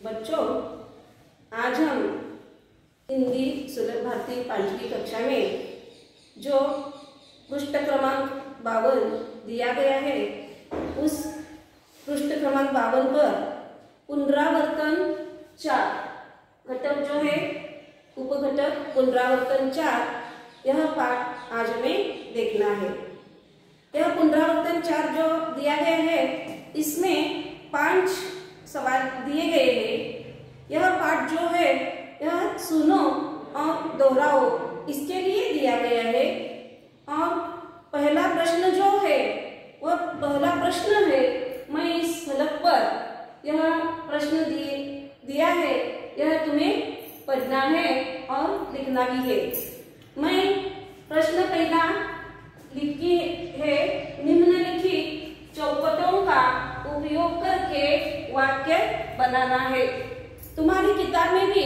बच्चों, आज हम हिंदी सुलभ भारती 5वीं कक्षा में जो पृष्ठ क्रमांक 52 दिया गया है, उस पृष्ठ क्रमांक 52 पर पुनरावर्तन 4 घटक जो है उपघटक पुनरावर्तन 4, यह पाठ आज हमें देखना है। यह पुनरावर्तन 4 जो दिया गया है, इसमें 5 सवाल दिए गए हैं। यह पाठ जो है यह सुनो और दोहराओ, इसके लिए दिया गया है। और पहला प्रश्न जो है वह पहला प्रश्न है, मैं इस फलक पर यह प्रश्न दिया है, यह तुम्हें पढ़ना है और लिखना भी है। मैं प्रश्न पहला लिखी है, निम्नलिखित चौकटों का उपयोग करके वाक्य बनाना है। तुम्हारी किताब में भी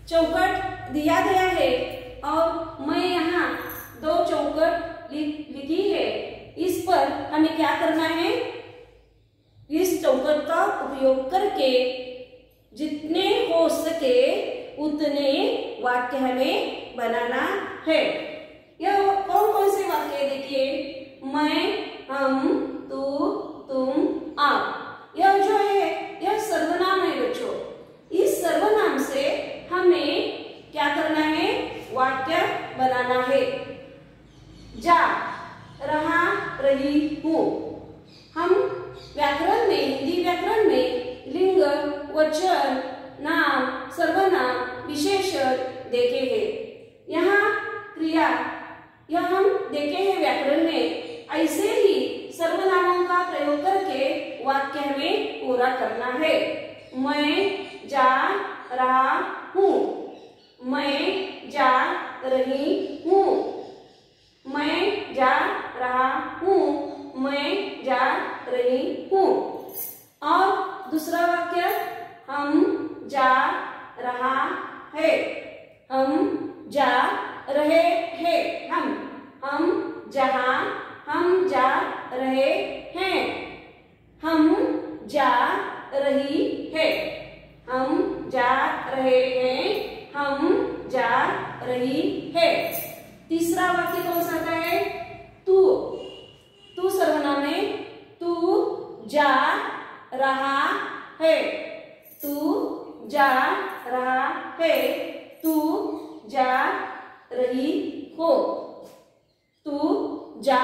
चौकट दिया गया है और मैं यहाँ 2 चौकट लिखी है। इस पर हमें क्या करना है, इस चौकट का उपयोग करके जितने हो सके उतने वाक्य हमें बनाना है। यह कौन कौन से वाक्य देखिए, मैं, हम, तू, तुम, आप। यह जो है यह सर्वनाम है बच्चों। इस सर्वनाम से हमें क्या करना है, वाक्य बनाना है। जा रहा, रही हूँ। हम व्याकरण में, हिंदी व्याकरण में लिंग, वचन, नाम, सर्वनाम, विशेषण देखे हैं। यहाँ क्रिया यह हम देखे हैं व्याकरण में। ऐसे ही सर्वनामों का प्रयोग करके वाक्य हमें पूरा करना है। मैं जा रहा हूँ, मैं जा रही हूँ, मैं जा रहा हूँ, मैं जा रही हूँ। और दूसरा वाक्य, हम जा रहा है, हम जा रहे हैं, हम जहाँ, हम जा रहे हैं, हम जा रही है, हम जा रहे हैं, हम जा रही है। तीसरा वाक्य कौन सा आता है, तू। तू सर्वनाम है, तू जा रहा है, तू जा रहा है, तू जा रही हो, तू जा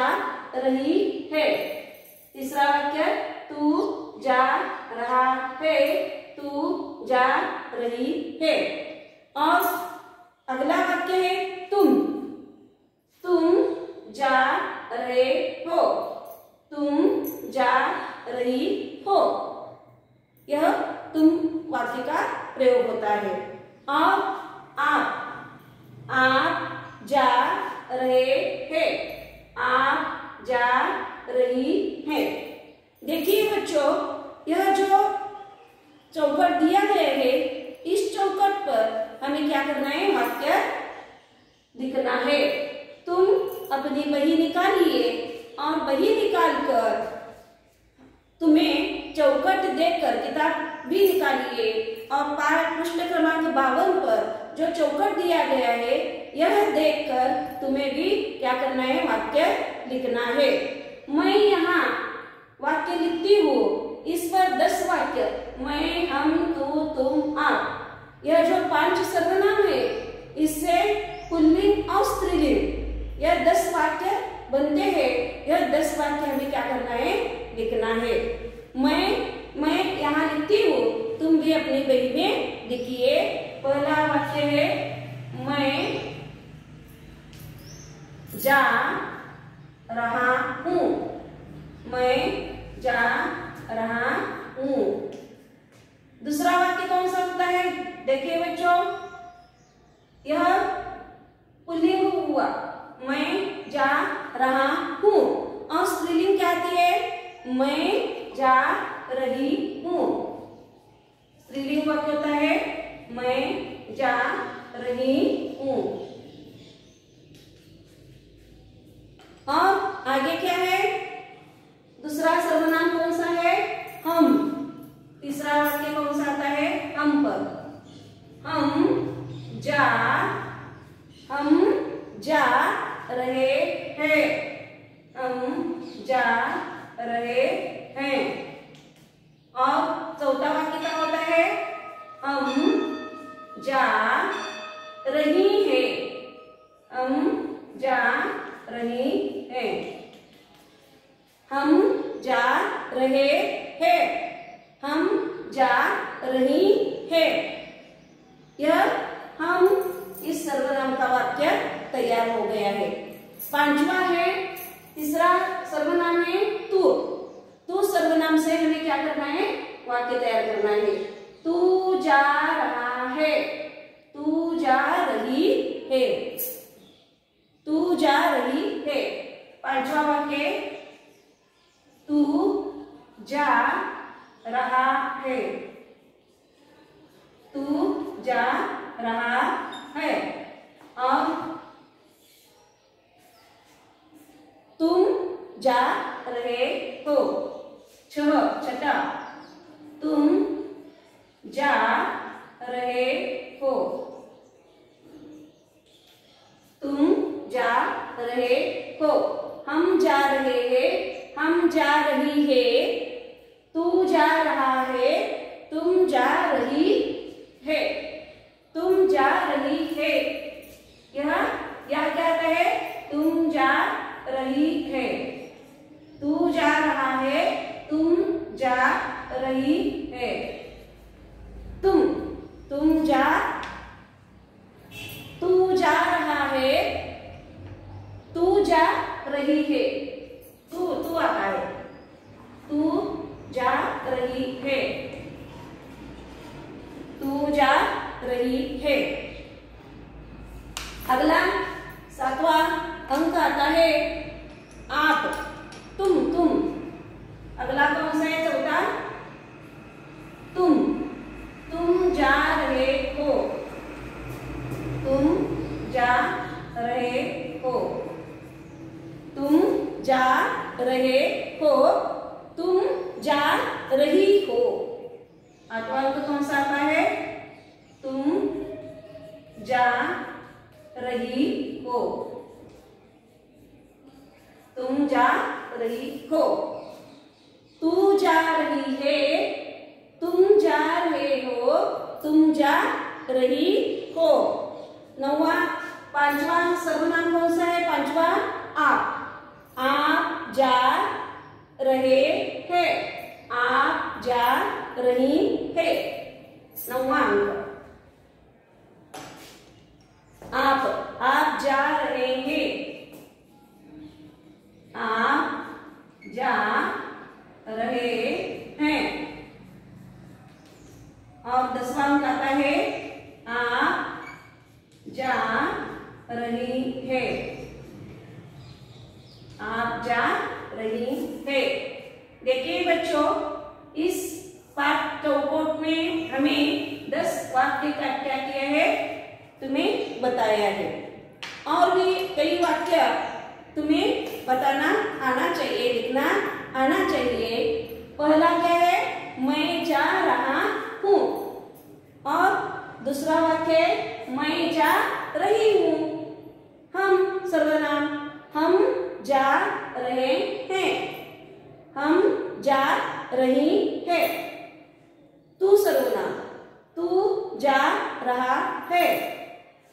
रही है। तीसरा वाक्य, तू जा रहा है, तू जा रही है। और अगला वाक्य है, तुम। तुम जा रहे हो, तुम जा रही हो। यह तुम वाक्य का प्रयोग होता है। और आप जा रहे हैं, आप जा रही हैं। देखिए बच्चों, यह जो चौकट दिया गया है, इस चौकट पर हमें क्या करना है, वाक्य लिखना है। तुम अपनी बही निकालिए और बही निकालकर तुम्हें चौकट देखकर किताब भी निकालिए और पाठ पृष्ठ क्रमांक 52 पर जो चौकट दिया गया है, यह देखकर तुम्हें भी क्या करना है, वाक्य लिखना है। मैं यहाँ वाक्य लिखती हूँ, इस पर 10 वाक्य, मैं, हम, तू, तुम, आप। यह जो 5 सर्वनाम है, इससे पुल्लिंग और स्त्रीलिंग यह 10 वाक्य बनते हैं। यह 10 वाक्य हमें क्या करना है, लिखना है। मैं यहाँ लिखती हूँ, तुम भी अपनी बही में लिखिए। पहला वाक्य है, मैं जा रहा हूँ, मैं जा रहा हूँ। दूसरा वाक्य कौन सा होता है, देखिए बच्चों, यह पुल्लिंग हुआ, मैं जा रहा हूँ। और स्त्रीलिंग क्या आती है, मैं जा रही हूँ। स्त्रीलिंग वाक्य होता है, मैं जा रही हूँ। और आगे क्या है, दूसरा सर्वनाम कौन सा है, हम। तीसरा वाक्य कौन सा आता है, जा रही है। यह हम इस सर्वनाम का वाक्य तैयार हो गया है। पांचवा है, तीसरा सर्वनाम है तू। तू सर्वनाम से हमें क्या करना है, वाक्य तैयार करना है। तू जा रहा है, तू जा रही है, तू जा रही है। पांचवा वाक्य, तू जा रहा है, तू जा रहा है। और तुम जा रहे हो, छठा, तुम जा रहे हो, तुम जा रहे हो। हम जा रहे हैं, हम जा रही है, तू जा रहा है, तुम जा रही है, तुम जा रही है। यह क्या है, तुम जा रही है, तू जा रहा है, तुम जा रही है। तुम जा, तू जा रहा है, तू जा रही है, तू आता है, तू जा रही है, तू जा रही है। अगला 7वां अंक आता है आप, तुम। अगला कौन सा है, चौथा, तुम जा रहे हो, तुम जा रहे हो, तुम जा रहे हो, तुम जा रही हो। 8वां अंक कौन सा आता है, तुम जा रही हो, तुम जा रही हो। तू जा रही है, तुम जा रहे हो, तुम जा रही हो। 9वां, 5वां सर्वनाम कौन सा है, 5वां, आप जा रहे हैं, आप जा रही है। 9वां अंक, आप जा रहे हैं, आप जा रहे हैं। और 10वां अंक आता है, आप जा रही है, आप जा रही है। देखिए बच्चों, इस पाठ चौकोट में हमें 10 वाक्य का क्या किया है, तुम्हें बताया है। और भी कई वाक्य तुम्हें बताना आना चाहिए, लिखना आना चाहिए। पहला क्या है, मैं जा रहा हूँ। और दूसरा वाक्य है, मैं जा रही हूँ। हम सर्वनाम, हम जा रहे हैं, हम जा रही है। तू सर्वनाम, तू जा रहा है,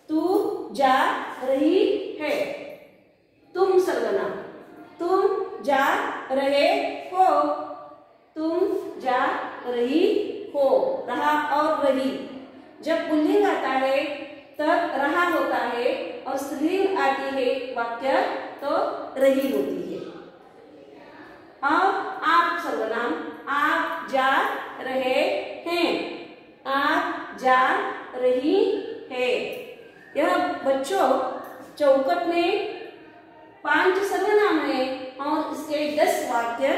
तू जा रही है। तुम सर्वनाम, तुम जा रहे हो, तुम जा रही हो। रहा और रही, जब पुल्लिंग आता है तब रहा होता है, और स्त्रीलिंग आती है वाक्य तो रही होती है। और आप सर्वनाम, आप जा रहे हैं, आप जा रही है। यह बच्चों चौकट में 5 सर्वनाम है और इसके 10 वाक्य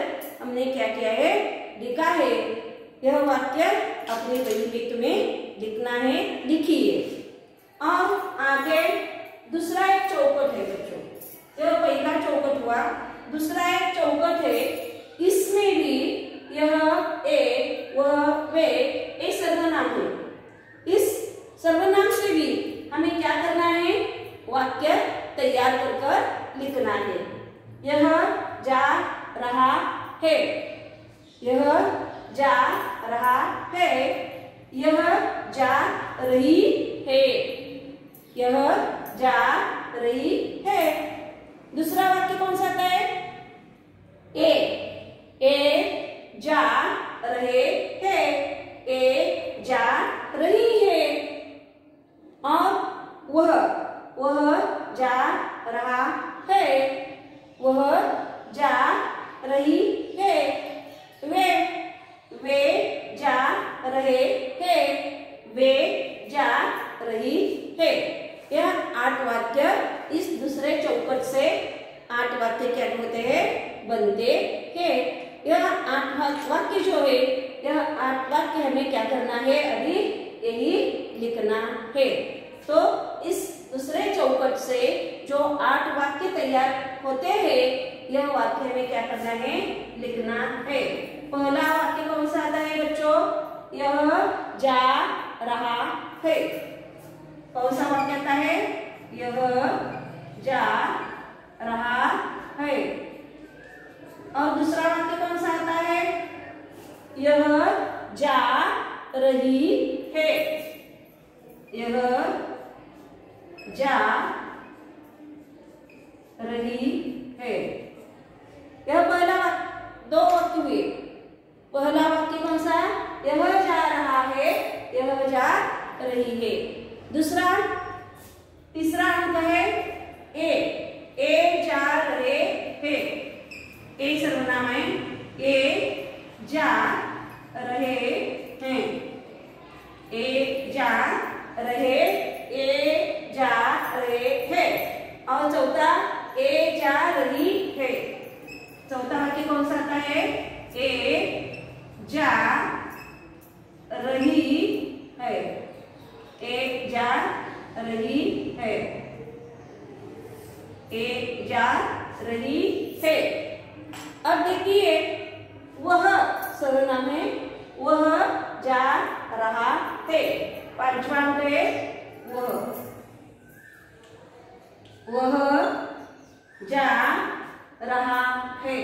हमने क्या किया है, लिखा है। यह वाक्य अपने बही में तुम्हें लिखना है, लिखिए। और आगे दूसरा एक चौकट है बच्चों, यह पहला चौकट हुआ, दूसरा एक चौकट है। इसमें भी यह ए, वह, वे, एक सर्वनाम है। इस सर्वनाम से भी हमें क्या करना है, वाक्य तैयार कर लिखना है। यह जा रहा है, यह जा रहा है, यह जा रही है, यह जा रही है। दूसरा वाक्य कौन सा आता है, ए जा रहे हैं, वाक्य हमें क्या करना है, अभी यही लिखना है। तो इस दूसरे चौकट से जो 8 वाक्य तैयार होते हैं, यह वाक्य हमें क्या करना है, लिखना है। पहला वाक्य कौन सा आता है बच्चों, यह जा रहा है। कौन सा वाक्य आता है, यह जा रहा है। और दूसरा वाक्य कौन सा आता है, यह जा रही है। यह जा रही है। यह पहला वाक्य, 2 वाक्य हुए। पहला वाक्य कौन सा, यह जा रहा है, यह जा रही है। दूसरा, तीसरा अंक है ए जा रहे हैं। ए सर्वनाम है, ए जा रहे हैं। ए जा रहे, ए जा रहे हैं। और चौथा, ए जा रही है। चौथा वाक्य कौन सा आता है, ए जा रही है। ए जा रही है। ए जा रही है। अब देखिए, वह सर्वनाम है, वह जा रहा है। 5वां अंक है वह जा रहा है।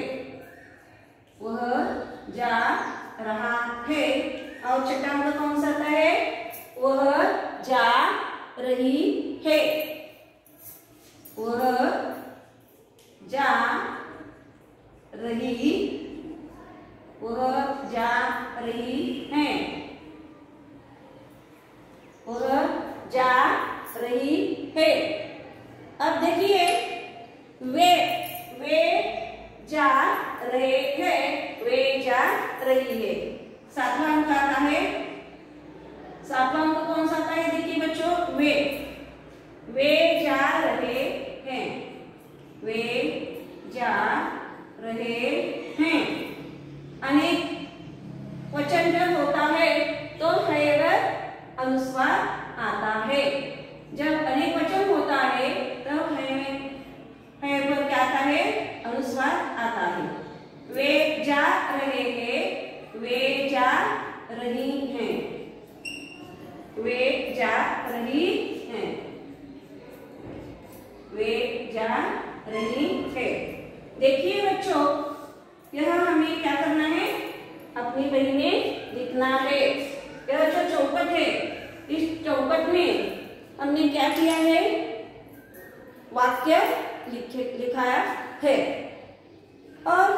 वह जा रहा है। और 6वां अंक कौन सा आता है, वह जा रही है। वह जा रही, वह जा रही है। वह जा रही है। अब देखिए, वे जा रहे हैं, वे जा रही है। 7वां अंक आता है। 7वां अंक कौन सा आता है, देखिए बच्चों, वे जा रहे हैं। वे जा रहे हैं। अनेक वचन जब होता है तो हैवर अनुस्वार आता है। जब अनेक वचन होता है तो है पर क्या आता है, अनुस्वार आता है। वे जा रहे हैं, वे जा रही हैं। वे जा रही हैं। वे जा रही है। देखिए बच्चों, यह हमें क्या करना है, अपनी बही में लिखना है। यह जो चौपट है, इस चौपट में हमने क्या किया है, वाक्य लिखाया है। और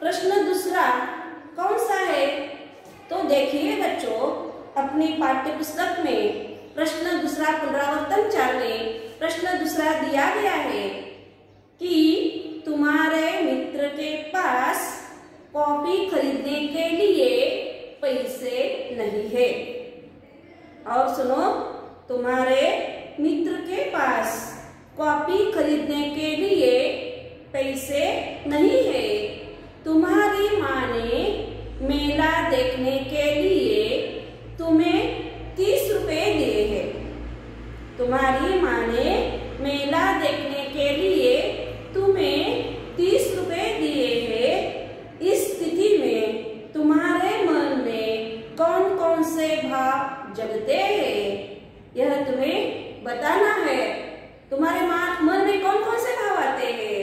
प्रश्न दूसरा कौन सा है, तो देखिए बच्चों, अपनी पाठ्य पुस्तक में प्रश्न दूसरा पुनरावर्तन 4 में प्रश्न दूसरा दिया गया है कि तुम्हारे मित्र के पास कॉपी खरीदने के लिए पैसे नहीं है। और सुनो, तुम्हारे मित्र के पास कॉपी खरीदने के लिए पैसे नहीं है। तुम्हारी माँ ने मेला देखने के लिए तुम्हें 30 रुपए दिए हैं। तुम्हारी माँ ने मेला देखने के लिए तुम्हें 30 रुपए दिए हैं। इस स्थिति में तुम्हारे मन में कौन कौन से भाव जगते हैं, यह तुम्हें बताना है। तुम्हारे मन में कौन कौन से भाव आते हैं,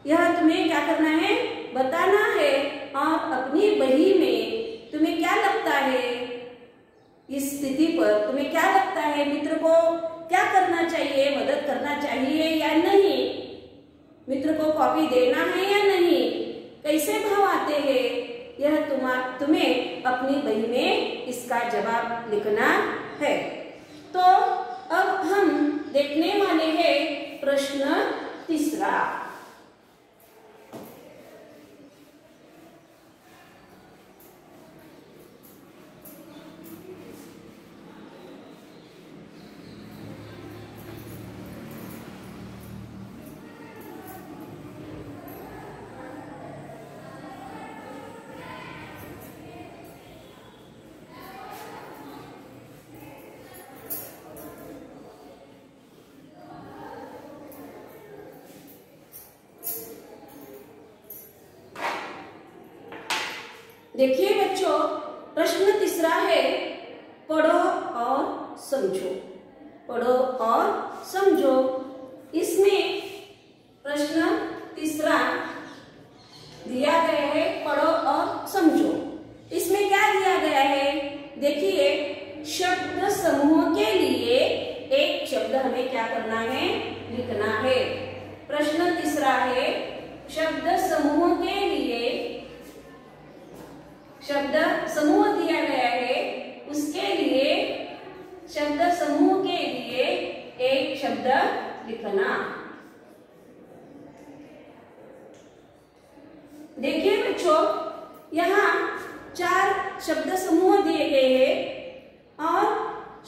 यह तुम्हें क्या करना है, बताना है। और अपनी बही में तुम्हें क्या लगता है, इस स्थिति पर तुम्हें क्या लगता है, मित्र को क्या करना चाहिए, मदद करना चाहिए या नहीं, मित्र को कॉपी देना है या नहीं, कैसे भाव आते हैं, यह तुम्हें अपनी बही में इसका जवाब लिखना है। तो अब हम देखने वाले हैं प्रश्न तीसरा। देखिए बच्चों, प्रश्न तीसरा है पढ़ो और समझो। पढ़ो और समझो। इसमें प्रश्न तीसरा दिया गया है पढ़ो और समझो। इसमें क्या दिया गया है? देखिए, शब्द समूह के लिए एक शब्द हमें क्या करना है? लिखना है। प्रश्न तीसरा है शब्द समूह के लिए, शब्द समूह दिया गया है, उसके लिए शब्द समूह के लिए एक शब्द लिखना। देखिए बच्चों, यहाँ 4 शब्द समूह दिए गए हैं और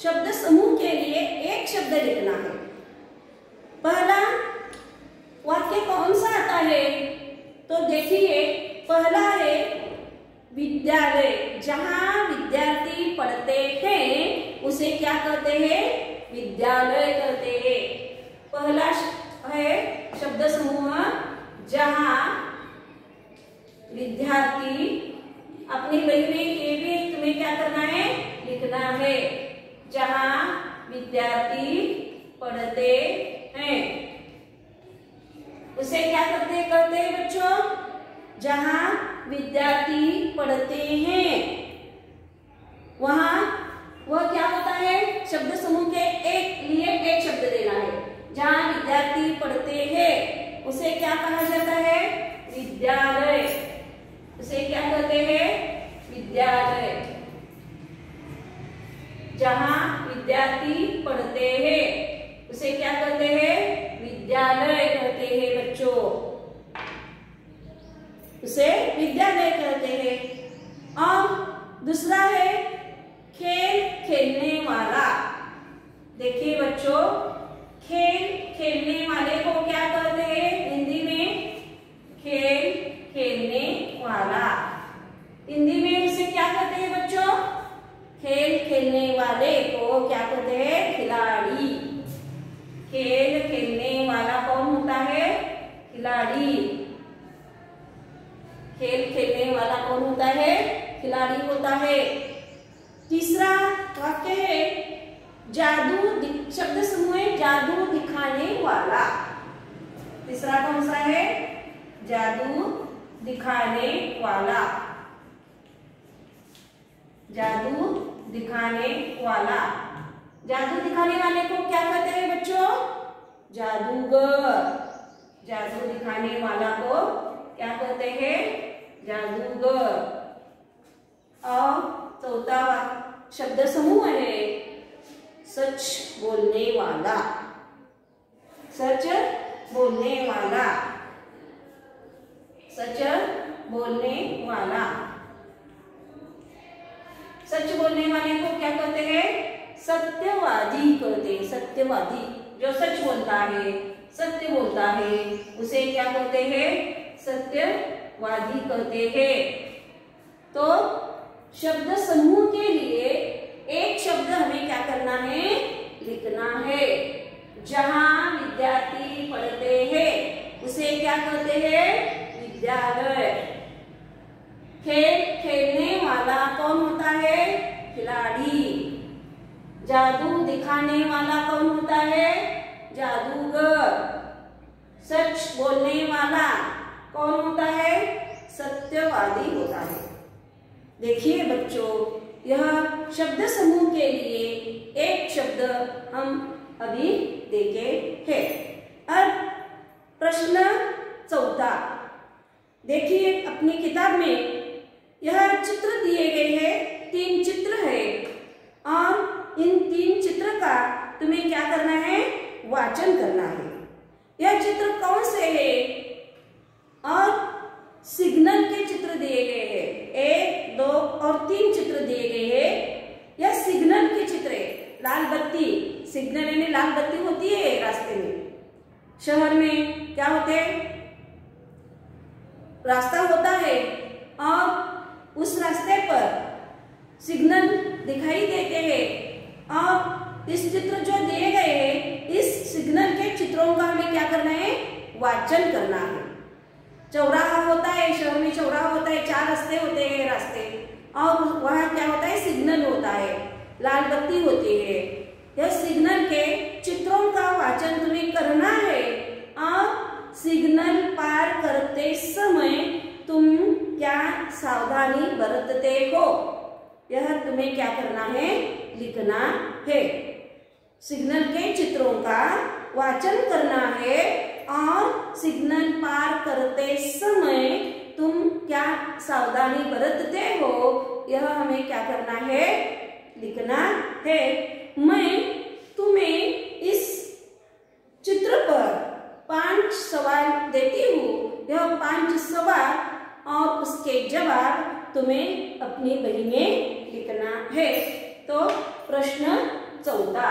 शब्द समूह के लिए एक शब्द लिखना है। पहला वाक्य कौन सा आता है? तो देखिए, पहला है विद्यालय। जहाँ विद्यार्थी पढ़ते हैं उसे क्या कहते हैं? विद्यालय कहते हैं। पहला है शब्द समूह जहाँ विद्यार्थी, अपनी बही में ये भी तुम्हें क्या करना है? लिखना है। जहाँ विद्यार्थी पढ़ते हैं उसे क्या करते हैं बच्चों? जहाँ विद्यार्थी पढ़ते हैं वहाँ वह क्या होता है? शब्द समूह के लिए एक शब्द देना है। जहाँ विद्यार्थी पढ़ते हैं उसे क्या कहा जाता है? विद्यालय। उसे क्या कहते हैं? विद्यालय। जहाँ विद्यार्थी पढ़ते हैं उसे क्या कहते हैं? विद्यालय कहते हैं बच्चों। उसे विद्यालय कहते हैं। और दूसरा है खेल खेलने वाला। देखिए बच्चों, खेल खेलने वाले को क्या कहते हैं हिंदी में? खेल खेलने वाला। हिंदी में उसे क्या कहते हैं बच्चों? खेल खेलने वाले को क्या कहते हैं? खिलाड़ी। खेल खेलने वाला कौन होता है? खिलाड़ी। खेल खेलने वाला कौन होता है? खिलाड़ी होता है। तीसरा वाक्य है जादू, शब्द समूह है जादू दिखाने वाला। तीसरा कौन सा है? जादू दिखाने वाला। जादू दिखाने वाला। जादू दिखाने वाले को क्या कहते हैं बच्चों? जादूगर। जादू दिखाने वाला को क्या कहते हैं? जादूगर। और चौथा शब्द समूह है सच बोलने वाला। सच बोलने वाला। सच बोलने वाला। सच बोलने वाले को क्या कहते हैं? सत्यवादी कहते हैं। सत्यवादी, जो सच बोलता है, सत्य बोलता है, उसे क्या कहते हैं? सत्यवादी कहते हैं। तो शब्द समूह के लिए एक शब्द हमें क्या करना है? लिखना है। जहाँ विद्यार्थी पढ़ते हैं उसे क्या कहते हैं? विद्यालय। खेल खेलने वाला कौन होता है? खिलाड़ी। जादू दिखाने वाला कौन होता है? जादूगर। सच बोलने वाला कौन होता है? सत्यवादी होता है। देखिए बच्चों, यह शब्द समूह के लिए एक शब्द हम अभी देखे हैं। अब प्रश्न चौथा, देखिए अपनी किताब में यह चित्र दिए गए हैं। 3 चित्र है और इन 3 चित्र का तुम्हें क्या करना है? वाचन करना है। यह चित्र कौन से है? और सिग्नल के चित्र दिए गए हैं। 1, 2 और 3 चित्र दिए गए हैं। यह सिग्नल के चित्र है। लाल बत्ती, सिग्नल यानी लाल बत्ती होती है रास्ते में। शहर में क्या होते हैं? रास्ता होता है और उस रास्ते पर सिग्नल दिखाई देते हैं और इस चित्र जो दिए गए हैं, इस सिग्नल के चित्रों का हमें क्या करना है? वाचन करना है। चौराहा होता है, शहर में चौराहा होता है, 4 रास्ते होते हैं रास्ते, और वहाँ क्या होता है, सिग्नल होता है, लाल बत्ती होती है। यह सिग्नल के चित्रों का वाचन तुम्हें करना है और सिग्नल पार करते समय तुम क्या सावधानी बरतते हो, यह तुम्हें क्या करना है, लिखना है। सिग्नल के चित्रों का वाचन करना है और सिग्नल पार करते समय तुम क्या सावधानी बरतते हो, यह हमें क्या करना है, लिखना है। मैं तुम्हें इस चित्र पर 5 सवाल देती हूँ। यह 5 सवाल और उसके जवाब तुम्हें अपनी बही में लिखना है। तो प्रश्न चौथा,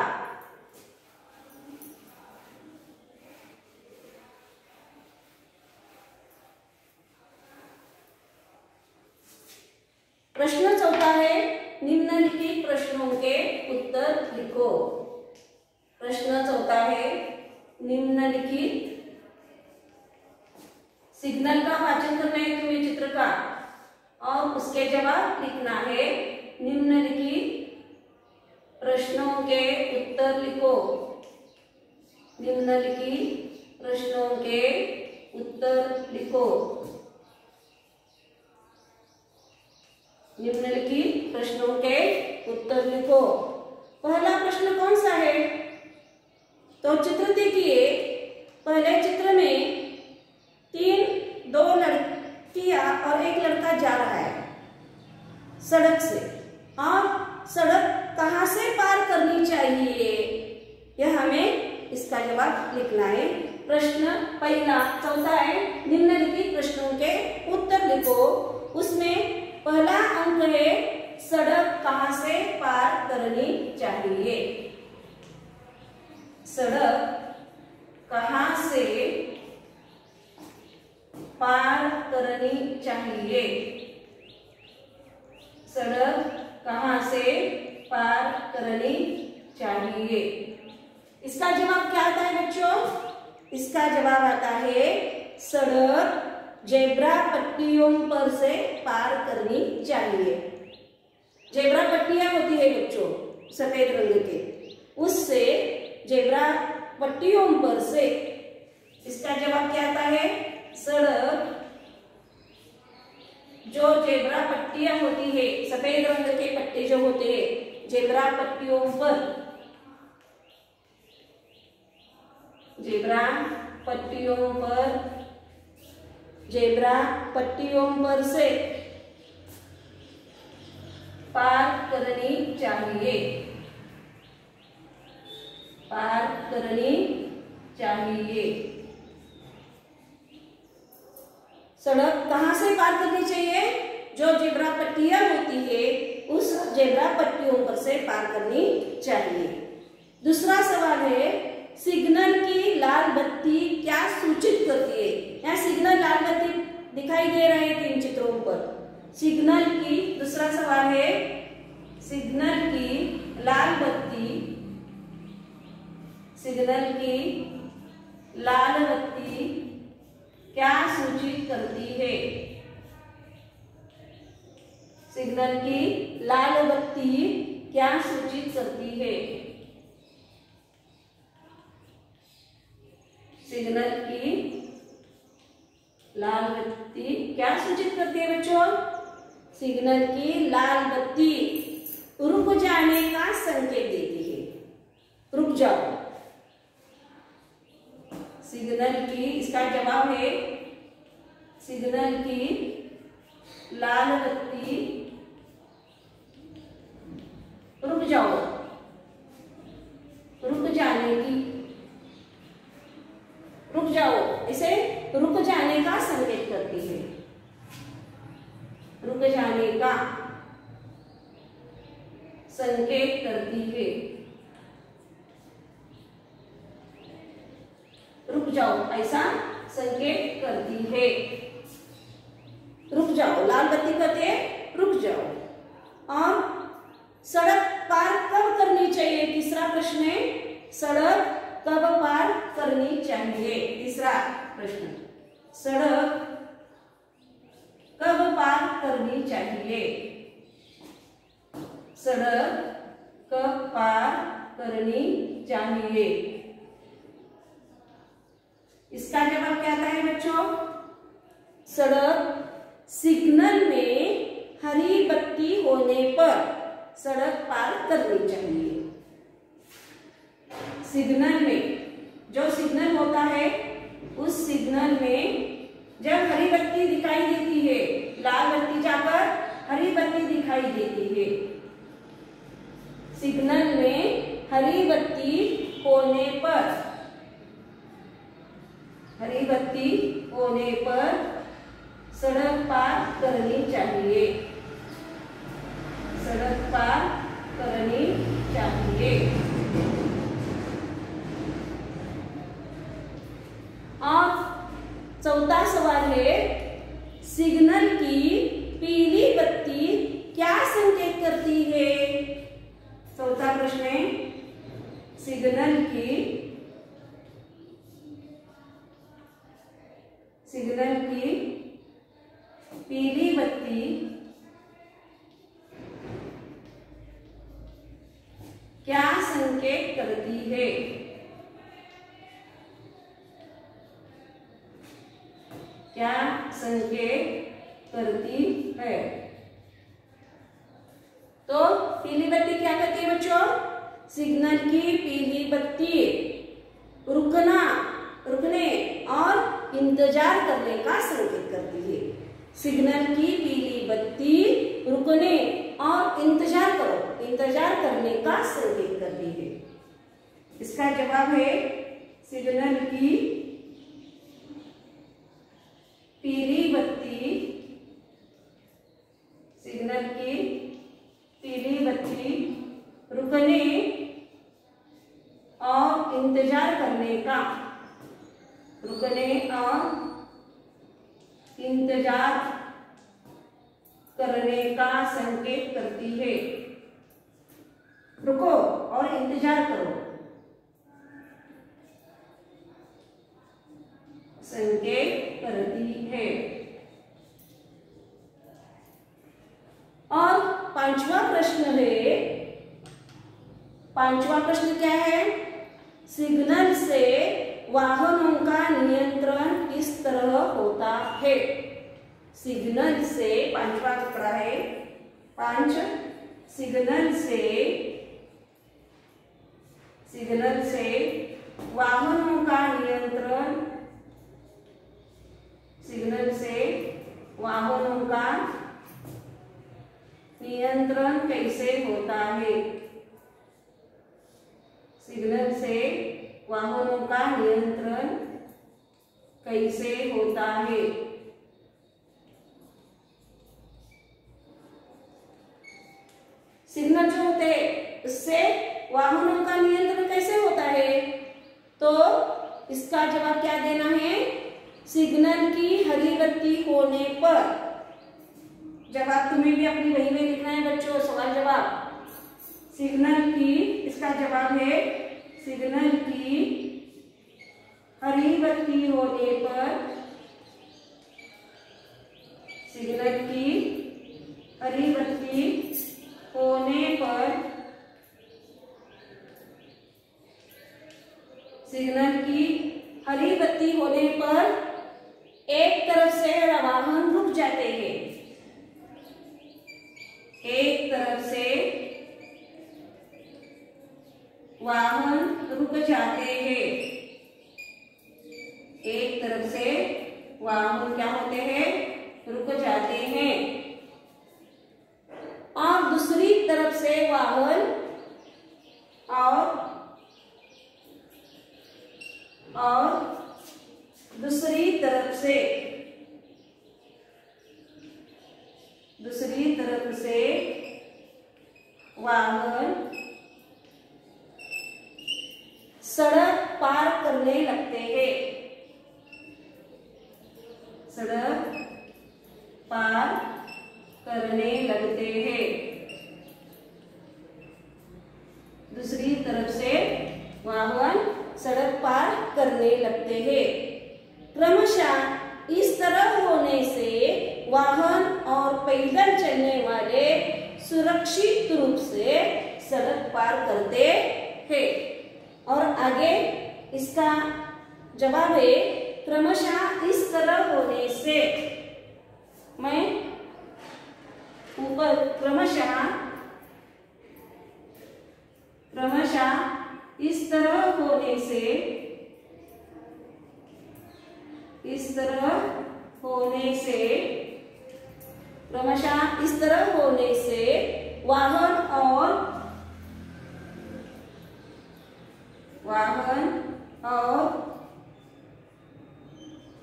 प्रश्न चौथा है, निम्नलिखित प्रश्नों के उत्तर लिखो। प्रश्न चौथा है, निम्नलिखित, सिग्नल का वाचन करना है तुम्हें चित्र का और उसके जवाब लिखना है। निम्नलिखित प्रश्नों के उत्तर लिखो। निम्नलिखित प्रश्नों के उत्तर लिखो। निम्नलिखित प्रश्नों के उत्तर लिखो। पहला प्रश्न कौन सा है, तो चित्र देखिए। पहले चित्र में 2 लड़कियां और 1 लड़का जा रहा है सड़क से, और सड़क कहां से पार करनी चाहिए, यह हमें इसका जवाब लिखना है। प्रश्न पहला चौथा है, निम्नलिखित प्रश्नों के उत्तर लिखो। उसमें पहला अंक है, सड़क कहां से पार करनी चाहिए। सड़क कहां से पार करनी चाहिए। सड़क कहां से पार करनी चाहिए। इसका जवाब क्या आता है बच्चों, इसका जवाब आता है, सड़क जेब्रा पट्टियों पर से पार करनी चाहिए। जेब्रा पट्टियां होती है बच्चों सफेद रंग के, उससे जेब्रा पट्टियों पर से, इसका जवाब क्या आता है, सड़क जो जेब्रा पट्टियां होती है, सफेद रंग के पट्टे जो होते हैं जेब्रा पट्टियों पर, जेब्रा पट्टियों पर, जेब्रा पट्टियों पर से पार करनी चाहिए। पार करनी चाहिए। सड़क कहां से पार करनी चाहिए, जो जेब्रा पट्टियां होती है उस जेब्रा पट्टियों पर से पार करनी चाहिए। दूसरा सवाल है, सिग्नल की लाल बत्ती क्या सूचित करती है। यहाँ सिग्नल लाल बत्ती दिखाई दे रहे हैं 3 चित्रों पर। सिग्नल की, दूसरा सवाल है, सिग्नल की लाल बत्ती, सिग्नल की लाल बत्ती क्या सूचित करती है। सिग्नल की लाल बत्ती क्या सूचित करती है। सिग्नल की लाल बत्ती क्या सूचित करती है बच्चों, सिग्नल की लाल बत्ती रुक जाने का संकेत देती है। रुक जाओ। सिग्नल की, इसका जवाब है, सिग्नल की लाल बत्ती रुक जाओ, रुक जाने की, रुक जाओ, इसे रुक जाने का संकेत करती है। रुक जाने का संकेत करती है। रुक जाओ ऐसा संकेत करती है। रुक जाओ, लाल बत्ती कहते हैं रुक जाओ। और सड़क पार कब करनी चाहिए, तीसरा प्रश्न है, सड़क कब पार करनी चाहिए। तीसरा प्रश्न, सड़क पार करनी चाहिए। सड़क पार करनी चाहिए। इसका जवाब क्या आता है बच्चों? सड़क सिग्नल में हरी बत्ती होने पर सड़क पार करनी चाहिए। सिग्नल में, जो सिग्नल होता है उस सिग्नल में जब हरी बत्ती दिखाई देती है, लाल बत्ती जाकर हरी बत्ती दिखाई देती है, सिग्नल में हरी बत्ती होने पर, हरी बत्ती होने पर सड़क पार करनी चाहिए। सड़क पार करनी चाहिए। और चौथा सवाल है, सिग्नल की पीली बत्ती क्या संकेत करती है? चौथा प्रश्न है, सिग्नल की पीली बत्ती क्या संकेत करती है? क्या संकेत करती है? तो पीली बत्ती क्या करती है बच्चों? सिग्नल की पीली बत्ती रुकने और इंतजार करने का संकेत करती है। सिग्नल की पीली बत्ती रुकने और इंतजार करने का संकेत करती है। इसका जवाब है, सिग्नल की पीली बत्ती रुकने और इंतजार करने का संकेत करती है। रुको और इंतजार करो, संकेत करती है। और पांचवा प्रश्न क्या है? सिग्नल से वाहनों का नियंत्रण किस तरह होता है? सिग्नल से, पांचवा टुकड़ा है 5, सिग्नल से वाहनों का नियंत्रण, सिग्नल से वाहनों का नियंत्रण कैसे होता है? सिग्नल से वाहनों का नियंत्रण कैसे होता है? सिग्नल जो होते हैं उससे वाहनों का नियंत्रण कैसे होता है? तो इसका जवाब क्या देना है? सिग्नल की हरी बत्ती होने पर, जवाब तुम्हें भी अपनी वही में लिखना है बच्चों, सवाल जवाब। सिग्नल की, इसका जवाब है, सिग्नल की हरी बत्ती होने पर, सिग्नल की हरी बत्ती होने पर, सिग्नल की हरी बत्ती होने पर एक तरफ से वाहन रुक जाते हैं, एक तरफ से वाहन रुक जाते हैं, एक तरफ से वाहन क्या होते हैं? रुक जाते हैं। और दूसरी तरफ से वाहन दूसरी तरफ से वाहन सड़क पार करने लगते हैं, सड़क पार करने लगते हैं। दूसरी तरफ से वाहन सड़क पार करने लगते हैं। क्रमशः इस तरह होने से वाहन पैदल चलने वाले सुरक्षित रूप से सड़क पार करते हैं। और आगे इसका जवाब है क्रमशः इस तरह होने से। मैं ऊपर क्रमशः इस तरह होने से, इस तरह होने से, क्रमशः इस तरह होने से वाहन और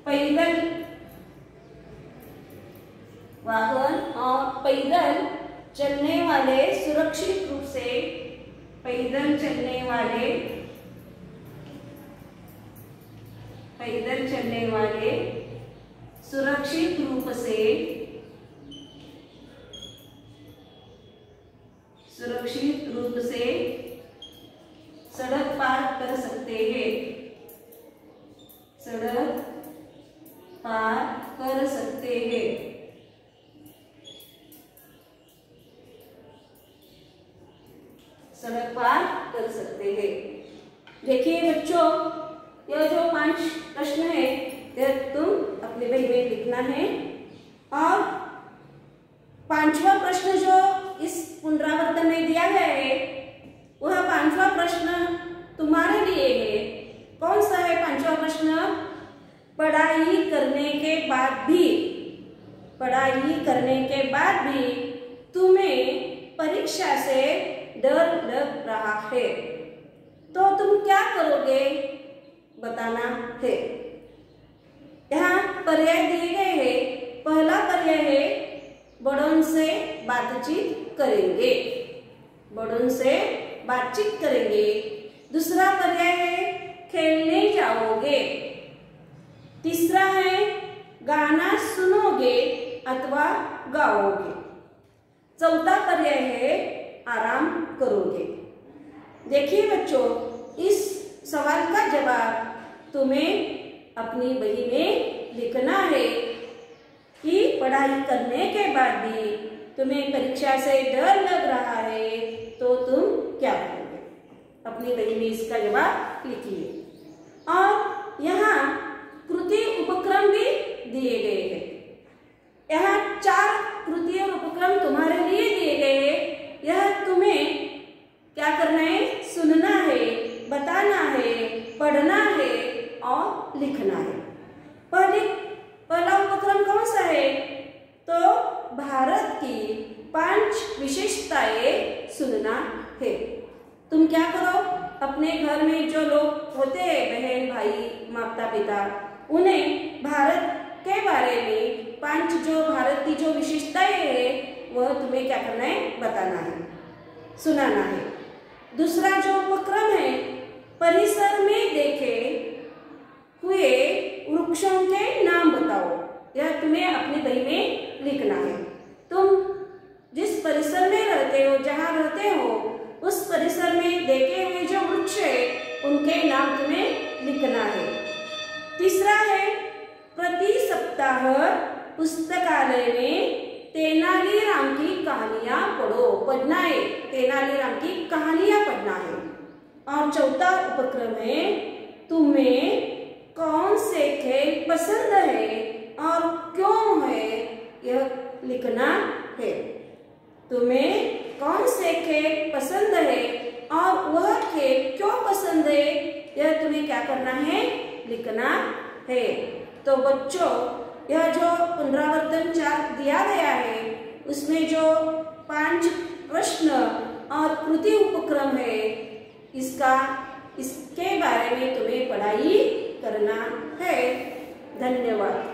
पैदल चलने वाले सुरक्षित रूप से, पैदल चलने वाले सुरक्षित रूप से सड़क पार कर सकते हैं, सड़क पार कर सकते हैं। सड़क पार कर सकते हैं। देखिए बच्चों, यह जो 5 प्रश्न है यह तुम अपने बही में लिखना है। और 5वां प्रश्न जो इस पुनरावर्तन में दिया गया है वह 5वां प्रश्न तुम्हारे लिए है। कौन सा है 5वां प्रश्न? पढ़ाई करने के बाद भी तुम्हें परीक्षा से डर लग रहा है, तो तुम क्या करोगे बताना है। यहाँ पर्याय दिए गए हैं। पहला पर्याय है बड़ों से बातचीत करेंगे, बड़ों से बातचीत करेंगे। दूसरा पर्याय है खेलने जाओगे। तीसरा है गाना सुनोगे अथवा गाओगे। चौथा पर्याय है आराम करोगे। देखिए बच्चों, इस सवाल का जवाब तुम्हें अपनी बही में लिखना है कि पढ़ाई करने के बाद भी तुम्हें परीक्षा से डर लग रहा है तो तुम क्या करोगे। अपनी बही में इसका जवाब लिखिए। और यहाँ कृति उपक्रम भी दिए गए हैं। यहाँ 4 कृति और उपक्रम तुम्हारे लिए दिए गए हैं। यह तुम्हें क्या करना है? सुनना है, बताना है, पढ़ना है और लिखना है। पहला उपक्रम कौन सा है? तो भारत की 5 विशेषताएं सुनना है। तुम क्या करो, अपने घर में जो लोग होते हैं, बहन भाई माता पिता, उन्हें भारत के बारे में 5 जो भारत की जो विशेषताएं है वह तुम्हें क्या करना है? बताना है, सुनाना है। दूसरा जो उपक्रम है, परिसर में देखे हुए वृक्षों के नाम बताओ। यह तुम्हें अपनी बही में लिखना है। तुम जिस परिसर में रहते हो, जहाँ रहते हो, उस परिसर में देखे हुए जो वृक्ष है उनके नाम तुम्हें लिखना है। तीसरा है प्रति सप्ताह पुस्तकालय में तेनालीराम की कहानियां पढ़ो। पढ़ना है, तेनालीराम की कहानियां पढ़ना है। और चौथा उपक्रम है तुम्हें कौन से खेल पसंद है और क्यों है, यह लिखना है। तुम्हें कौन से खेल पसंद है और वह खेल क्यों पसंद है, यह तुम्हें क्या करना है? लिखना है। तो बच्चों, यह जो पुनरावर्तन 4 दिया गया है उसमें जो 5 प्रश्न और कृति उपक्रम है, इसके बारे में तुम्हें पढ़ाई करना है। धन्यवाद।